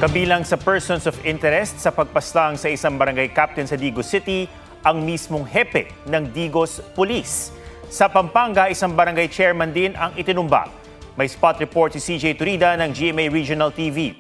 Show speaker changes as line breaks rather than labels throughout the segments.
Kabilang sa persons of interest sa pagpaslang sa isang barangay captain sa Digos City, ang mismong hepe ng Digos Police. Sa Pampanga, isang barangay chairman din ang itinumba. May spot report si CJ Turida ng GMA Regional TV.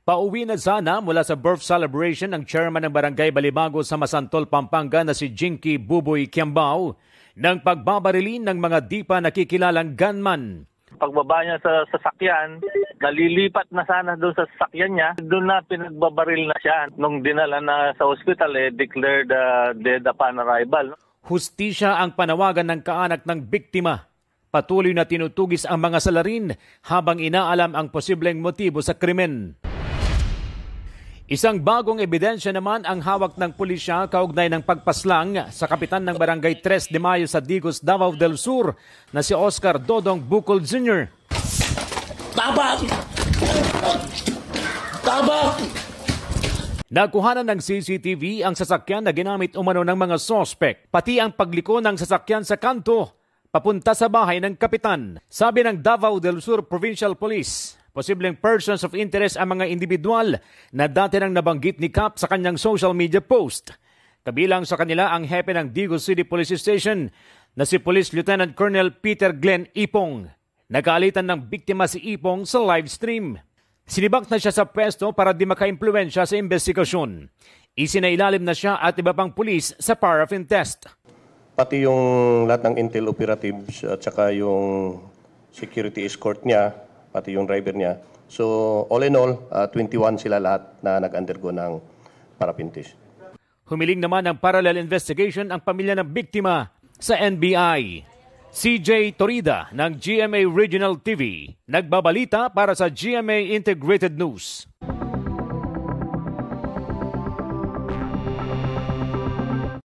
Pauwi na sana mula sa birth celebration ng chairman ng Barangay Balibago sa Masantol, Pampanga na si Jinky Buboy Kiambao ng pagbabarilin ng mga di pa nakikilalang gunman.
Pagbaba niya sa sasakyan, nalilipat na sana doon sa sasakyan niya. Doon na pinagbabaril na siya. Nung dinala na sa hospital, declared dead upon arrival.
Hustisya ang panawagan ng kaanak ng biktima. Patuloy na tinutugis ang mga salarin habang inaalam ang posibleng motibo sa krimen. Isang bagong ebidensya naman ang hawak ng pulisya kaugnay ng pagpaslang sa kapitan ng Barangay 3 de Mayo sa Digos, Davao del Sur na si Oscar Dodong Bukol Jr.
Tabak! Tabak!
Nakuhanan ng CCTV ang sasakyan na ginamit umano ng mga sospek, pati ang pagliko ng sasakyan sa kanto papunta sa bahay ng kapitan. Sabi ng Davao del Sur Provincial Police, posibleng persons of interest ang mga individual na dati nang nabanggit ni Kap sa kanyang social media post. Kabilang sa kanila ang hepe ng Digos City Police Station na si Police Lieutenant Colonel Peter Glenn Ipong. Nagkaalitan ng biktima si Ipong sa live stream. Sinibak na siya sa pwesto para di maka-impluwensya sa investigasyon. Isinailalim na siya at iba pang pulis sa paraffin test.
Pati yung lahat ng intel operatives at saka yung security escort niya, pati yung driver niya. So all in all, 21 sila lahat na nag-undergo ng paraffin test.
Humiling naman ng parallel investigation ang pamilya ng biktima sa NBI. CJ Torida ng GMA Regional TV, nagbabalita para sa GMA Integrated News.